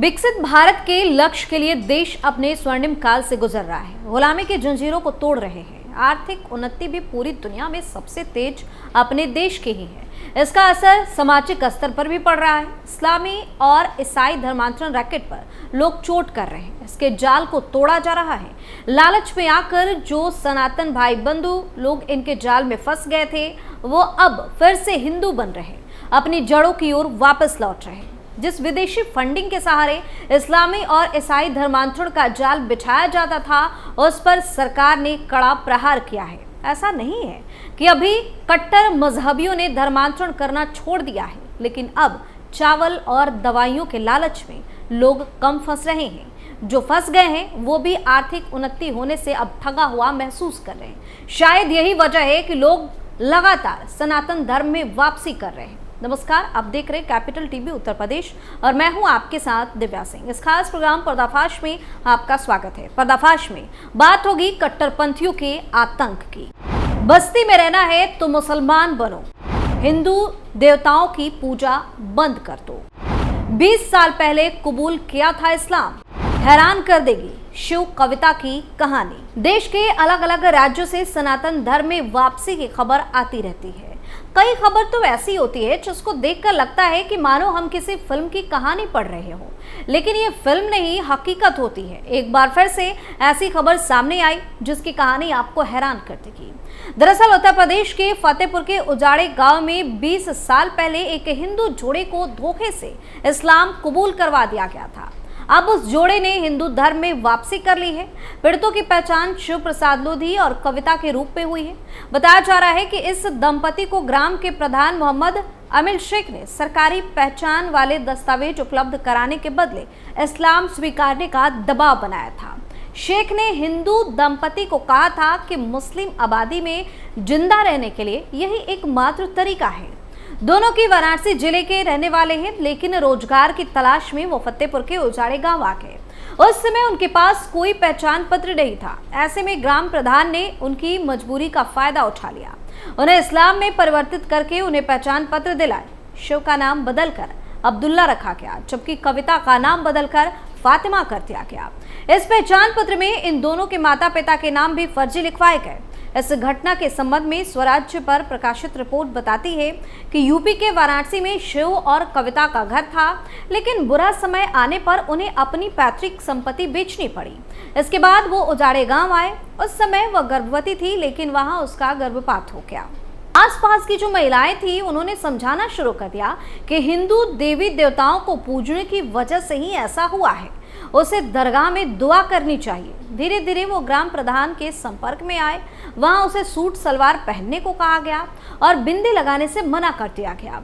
विकसित भारत के लक्ष्य के लिए देश अपने स्वर्णिम काल से गुजर रहा है। गुलामी की जंजीरों को तोड़ रहे हैं। आर्थिक उन्नति भी पूरी दुनिया में सबसे तेज अपने देश की ही है। इसका असर सामाजिक स्तर पर भी पड़ रहा है। इस्लामी और ईसाई धर्मांतरण रैकेट पर लोग चोट कर रहे हैं। इसके जाल को तोड़ा जा रहा है। लालच में आकर जो सनातन भाई बंधु लोग इनके जाल में फंस गए थे, वो अब फिर से हिंदू बन रहे, अपनी जड़ों की ओर वापस लौट रहे हैं। जिस विदेशी फंडिंग के सहारे इस्लामी और ईसाई धर्मांतरण का जाल बिछाया जाता था, उस पर सरकार ने कड़ा प्रहार किया है। ऐसा नहीं है कि अभी कट्टर मजहबियों ने धर्मांतरण करना छोड़ दिया है, लेकिन अब चावल और दवाइयों के लालच में लोग कम फंस रहे हैं। जो फंस गए हैं वो भी आर्थिक उन्नति होने से अब ठगा हुआ महसूस कर रहे हैं। शायद यही वजह है कि लोग लगातार सनातन धर्म में वापसी कर रहे हैं। नमस्कार, आप देख रहे हैं कैपिटल टीवी उत्तर प्रदेश और मैं हूं आपके साथ दिव्या सिंह। इस खास प्रोग्राम पर्दाफाश में आपका स्वागत है। पर्दाफाश में बात होगी कट्टरपंथियों के आतंक की। बस्ती में रहना है तो मुसलमान बनो, हिंदू देवताओं की पूजा बंद कर दो। 20 साल पहले कबूल किया था इस्लाम, हैरान कर देगी शिव कविता की कहानी। देश के अलग अलग राज्यों से सनातन धर्म में वापसी की खबर आती रहती है। कई खबर तो ऐसी होती है जिसको देखकर लगता है कि मानो हम किसी फिल्म की कहानी पढ़ रहे हो, लेकिन ये फिल्म नहीं, हकीकत होती है। एक बार फिर से ऐसी खबर सामने आई जिसकी कहानी आपको हैरान कर देगी। दरअसल उत्तर प्रदेश के फतेहपुर के उजाड़े गांव में 20 साल पहले एक हिंदू जोड़े को धोखे से इस्लाम कबूल करवा दिया गया था। अब उस जोड़े ने हिंदू धर्म में वापसी कर ली है। पीड़ितों की पहचान शिव प्रसाद लोधी और कविता के रूप में हुई है। बताया जा रहा है कि इस दंपति को ग्राम के प्रधान मोहम्मद अमिल शेख ने सरकारी पहचान वाले दस्तावेज उपलब्ध कराने के बदले इस्लाम स्वीकारने का दबाव बनाया था। शेख ने हिंदू दंपति को कहा था कि मुस्लिम आबादी में जिंदा रहने के लिए यही एकमात्र तरीका है। दोनों की वाराणसी जिले के रहने वाले हैं, लेकिन रोजगार की तलाश में वो फतेहपुर के उजाड़े गांव आ गए। उस समय उनके पास कोई पहचान पत्र नहीं था। ऐसे में ग्राम प्रधान ने उनकी मजबूरी का फायदा उठा लिया। उन्हें इस्लाम में परिवर्तित करके उन्हें पहचान पत्र दिलाए। शिव का नाम बदलकर अब्दुल्ला रखा गया, जबकि कविता का नाम बदलकर फातिमा कर दिया गया। इस पहचान पत्र में इन दोनों के माता पिता के नाम भी फर्जी लिखवाए गए। इस घटना के संबंध में स्वराज्य पर प्रकाशित रिपोर्ट बताती है कि यूपी के वाराणसी में शिव और कविता का घर था, लेकिन बुरा समय आने पर उन्हें अपनी पैतृक संपत्ति बेचनी पड़ी। इसके बाद वो उजाड़े गांव आए। उस समय वह गर्भवती थी, लेकिन वहां उसका गर्भपात हो गया। आसपास की जो महिलाएं थी, उन्होंने समझाना शुरू कर दिया कि हिंदू देवी देवताओं को पूजने की वजह से ही ऐसा हुआ है, उसे दरगाह में दुआ करनी चाहिए। धीरे धीरे वो ग्राम प्रधान के संपर्क में आए। वहां उसे सूट सलवार पहनने को कहा गया और बिंदी लगाने से मना कर दिया गया।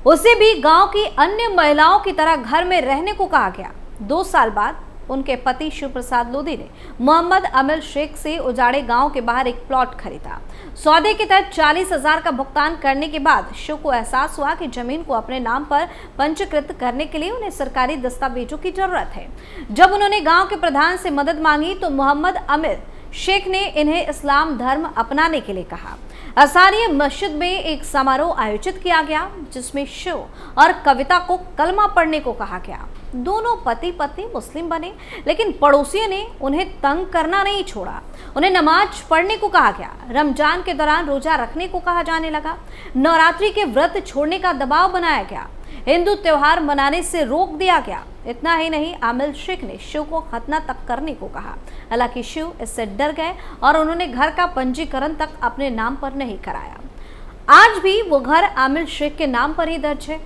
उसे भी गांव की अन्य महिलाओं की तरह घर में रहने को कहा गया। 2 साल बाद उनके पति शिव प्रसाद लोधी ने मोहम्मद अमिल शेख से उजाड़े गांव के बाहर एक प्लॉट खरीदा। सौदे के तहत 40,000 का भुगतान करने के बाद शिव को एहसास हुआ कि जमीन को अपने नाम पर पंजीकृत करने के लिए उन्हें सरकारी दस्तावेजों की जरूरत है। जब उन्होंने गांव के प्रधान से मदद मांगी तो मोहम्मद अमिल शेख ने इन्हें इस्लाम धर्म अपनाने के लिए कहा। असारिया मस्जिद में एक समारोह आयोजित किया गया, जिसमें शिव और कविता को कलमा पढ़ने को कहा गया। दोनों पति पत्नी मुस्लिम बने, लेकिन पड़ोसियों ने उन्हें तंग करना नहीं छोड़ा। उन्हें नमाज पढ़ने को कहा गया। रमजान के दौरान रोजा रखने को कहा जाने लगा। नवरात्रि के व्रत छोड़ने का दबाव बनाया गया। हिंदू त्योहार मनाने से रोक दिया गया। इतना ही नहीं, आमिल शेख ने शिव को खतना तक करने को कहा। हालांकि शिव इससे डर गए और उन्होंने घर का पंजीकरण तक अपने नाम पर नहीं कराया। आज भी वो घर आमिल शेख के नाम पर ही दर्ज है।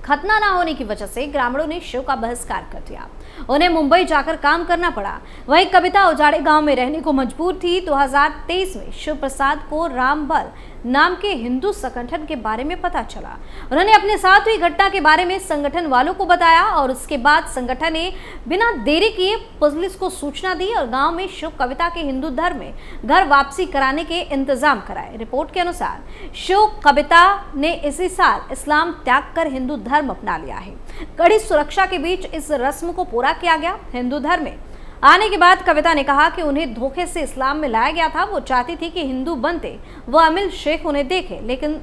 खतना ना होने की वजह से ग्रामीणों ने शिव का बहिष्कार कर दिया। उन्हें मुंबई जाकर काम करना पड़ा। वहीं कविता उजाड़े गांव में रहने को मजबूर थी। 2023 में शिव प्रसाद को रामबल नाम के हिंदू संगठन के बारे में पता चला। उन्होंने अपने साथ हुई घटना के बारे में संगठन वालों को बताया और उसके बाद संगठन ने बिना देरी किए पुलिस को सूचना दी और गांव में शिव कविता के हिंदू धर्म में घर वापसी कराने के इंतजाम कराए। रिपोर्ट के अनुसार शिव कविता ने इसी साल इस्लाम त्याग कर हिंदू धर्म अपना लिया है। कड़ी सुरक्षा के बीच इस रस्म को पूरा किया गया। हिंदू धर्म में आने के बाद कविता ने कहा कि उन्हें धोखे से इस्लाम में लाया गया था। वो चाहती थी कि हिंदू बनते वो अमिल शेख उन्हें देखे, लेकिन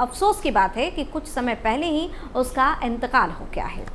अफसोस की बात है कि कुछ समय पहले ही उसका इंतकाल हो गया है।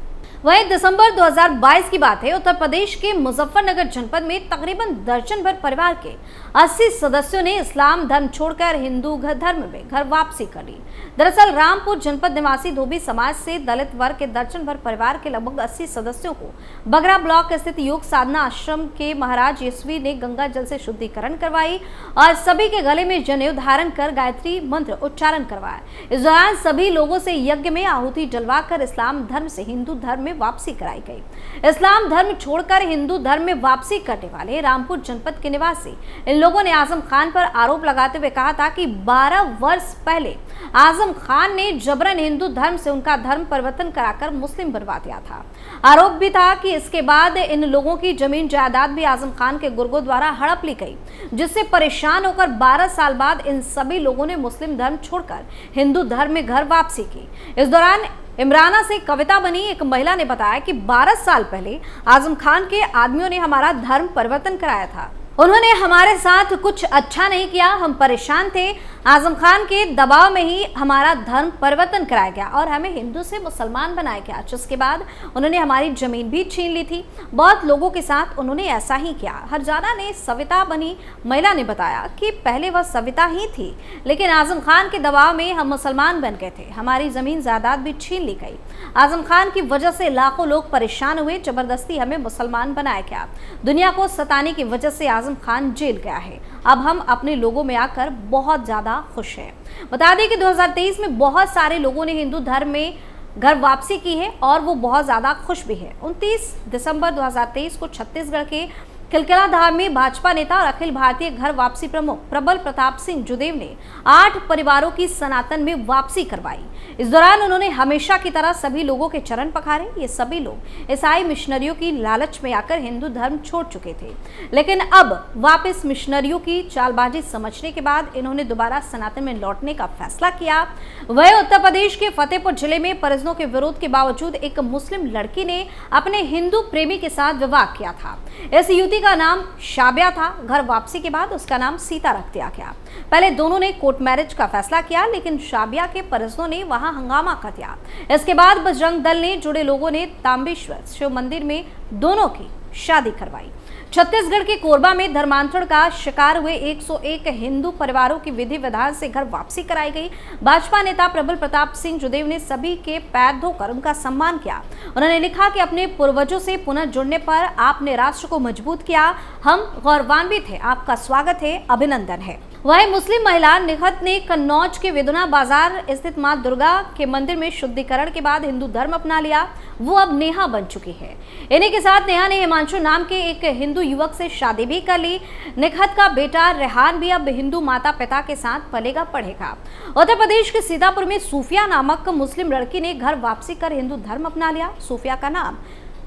वहीं दिसंबर 2022 की बात है, उत्तर प्रदेश के मुजफ्फरनगर जनपद में तकरीबन दर्जन भर परिवार के 80 सदस्यों ने इस्लाम धर्म छोड़कर हिंदू धर्म में घर वापसी कर ली। दरअसल रामपुर जनपद निवासी धोबी समाज से दलित वर्ग के दर्जन भर परिवार के लगभग 80 सदस्यों को बगरा ब्लॉक स्थित योग साधना आश्रम के महाराज यशवी ने गंगा जल से शुद्धिकरण करवाई और सभी के गले में जनेऊ धारण कर गायत्री मंत्र उच्चारण करवाया। इस दौरान सभी लोगों से यज्ञ में आहुति जलवाकर इस्लाम धर्म से हिंदू धर्म में वापसी कराई गई। इस्लाम धर्म छोड़कर हिंदू धर्म में वापसी करने वाले रामपुर जनपद के निवासी इन लोगों ने आजम खान पर आरोप लगाते हुए कहा था कि 12 वर्ष पहले आजम खान ने जबरन हिंदू धर्म से उनका धर्म परिवर्तन कराकर मुस्लिम बनवा दिया था। आरोप भी था कि इसके बाद इन लोगों की जमीन जायदाद भी आजम खान के गुर्गों द्वारा हड़प ली गई, जिससे परेशान होकर 12 साल बाद इन सभी लोगों ने मुस्लिम धर्म छोड़कर हिंदू धर्म में घर वापसी की। इस दौरान इमराना से कविता बनी एक महिला ने बताया कि 12 साल पहले आजम खान के आदमियों ने हमारा धर्म परिवर्तन कराया था। उन्होंने हमारे साथ कुछ अच्छा नहीं किया, हम परेशान थे। आजम खान के दबाव में ही हमारा धर्म परिवर्तन कराया गया और हमें हिंदू से मुसलमान बनाया गया, जिसके बाद उन्होंने हमारी जमीन भी छीन ली थी। बहुत लोगों के साथ उन्होंने ऐसा ही किया। हरजाना ने सविता बनी महिला ने बताया कि पहले वह सविता ही थी, लेकिन आजम खान के दबाव में हम मुसलमान बन गए थे, हमारी जमीन जायदाद भी छीन ली गई। आजम खान की वजह से लाखों लोग परेशान हुए, जबरदस्ती हमें मुसलमान बनाया गया। दुनिया को सताने की वजह से आजम खान जेल गया है। अब हम अपने लोगों में आकर बहुत ज्यादा खुश हैं। बता दें कि 2023 में बहुत सारे लोगों ने हिंदू धर्म में घर वापसी की है और वो बहुत ज्यादा खुश भी है। 29 दिसंबर 2023 को छत्तीसगढ़ के किलकिला धाम में भाजपा नेता और अखिल भारतीय घर वापसी प्रमुख प्रबल प्रताप सिंह जुदेव ने 8 परिवारों की सनातन में वापसी करवाई। इस दौरान उन्होंने हमेशा की तरह सभी लोगों के चरण पखारे। ये सभी लोग ईसाई मिशनरियों की लालच में आकर हिंदू धर्म छोड़ चुके थे, लेकिन अब वापस मिशनरियों की चालबाजी समझने के बाद इन्होंने दोबारा सनातन में लौटने का फैसला किया। वह उत्तर प्रदेश के फतेहपुर जिले में परिजनों के विरोध के बावजूद एक मुस्लिम लड़की ने अपने हिंदू प्रेमी के साथ विवाह किया था। इस युवती का नाम शाबिया था। घर वापसी के बाद उसका नाम सीता रख दिया गया। पहले दोनों ने कोर्ट मैरिज का फैसला किया, लेकिन शाबिया के परिजनों ने वहां हंगामा कर दिया। इसके बाद बजरंग दल ने जुड़े लोगों ने ताम्बेश्वर शिव मंदिर में दोनों की शादी करवाई। छत्तीसगढ़ के कोरबा में धर्मांतरण का शिकार हुए 101 हिंदू परिवारों की विधि विधान से घर वापसी कराई गई। भाजपा नेता प्रबल प्रताप सिंह जुदेव ने सभी के पैर धोकर उनका सम्मान किया। उन्होंने लिखा कि अपने पूर्वजों से पुनः जुड़ने पर आपने राष्ट्र को मजबूत किया, हम गौरवान्वित हैं, आपका स्वागत है, अभिनंदन है। वहीं मुस्लिम महिला निखत ने कन्नौज के वेदुना बाजार स्थित मां दुर्गा के मंदिर में शुद्धिकरण के बाद हिंदू धर्म अपना लिया। वो अब नेहा बन चुकी है। इन्हीं के साथ नेहा ने हिमांशु नाम के एक हिंदू युवक से शादी भी कर ली। निखत का बेटा रेहान भी अब हिंदू माता पिता के साथ पलेगा पढ़ेगा। उत्तर प्रदेश के सीतापुर में सूफिया नामक मुस्लिम लड़की ने घर वापसी कर हिंदू धर्म अपना लिया। सूफिया का नाम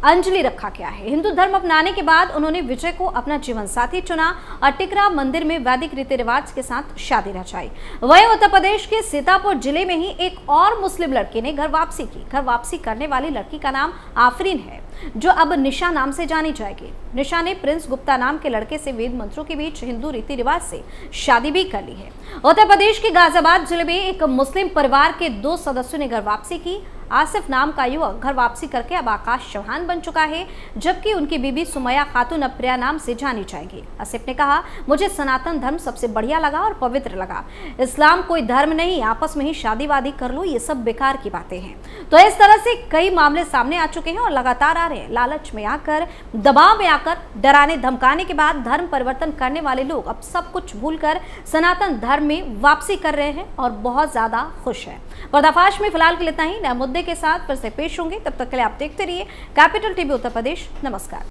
अंजलि रखा गया है। हिंदू धर्म अपनाने के बाद उन्होंने विजय को अपना जीवन साथी चुना और टिकरा मंदिर में वैदिक रीति रिवाज के साथ शादी रचाई। वहीं उत्तर प्रदेश के सीतापुर जिले में ही एक और मुस्लिम लड़की ने घर वापसी की। घर वापसी करने वाली लड़की का नाम आफरीन है, जो अब निशा नाम से जानी जाएगी। निशा ने प्रिंस गुप्ता नाम के लड़के से वेद मंत्रों के बीच हिंदू रीति रिवाज से शादी भी कर ली है। उत्तर प्रदेश के गाजियाबाद जिले में एक मुस्लिम परिवार के 2 सदस्यों ने घर वापसी की। आसिफ नाम का युवक घर वापसी करके अब आकाश चौहान बन चुका है, जबकि उनकी बीबी सुमैया खातून अब प्रिया नाम से जानी जाएगी। आसिफ ने कहा, मुझे सनातन धर्म सबसे बढ़िया लगा और पवित्र लगा। इस्लाम कोई धर्म नहीं, आपस में ही शादी वादी कर लो, ये सब बेकार की बातें हैं। तो इस तरह से कई मामले सामने आ चुके हैं और लगातार आ रहे हैं। लालच में आकर, दबाव में आकर, डराने धमकाने के बाद धर्म परिवर्तन करने वाले लोग अब सब कुछ भूलकर सनातन धर्म में वापसी कर रहे हैं और बहुत ज्यादा खुश हैं। पर्दाफाश में फिलहाल के लिए इतना ही। नए मुद्दे के साथ फिर से पेश होंगे, तब तक के लिए आप देखते रहिए कैपिटल टीवी उत्तर प्रदेश। नमस्कार।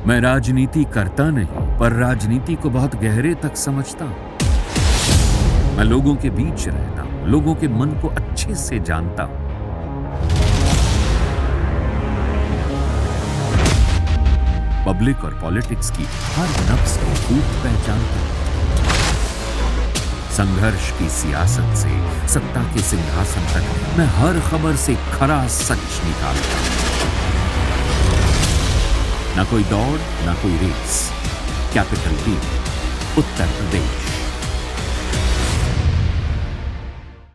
मैं राजनीति करता नहीं, पर राजनीति को बहुत गहरे तक समझता हूं। मैं लोगों के बीच रहता हूं, लोगों के मन को अच्छे से जानता हूं। पब्लिक और पॉलिटिक्स की हर नब्ज को खूब पहचानता हूं। संघर्ष की सियासत से सत्ता के सिंहासन तक मैं हर खबर से खरा सच निकालता हूं। ना कोई दौड़, ना कोई race. Capital TV Uttar Pradesh.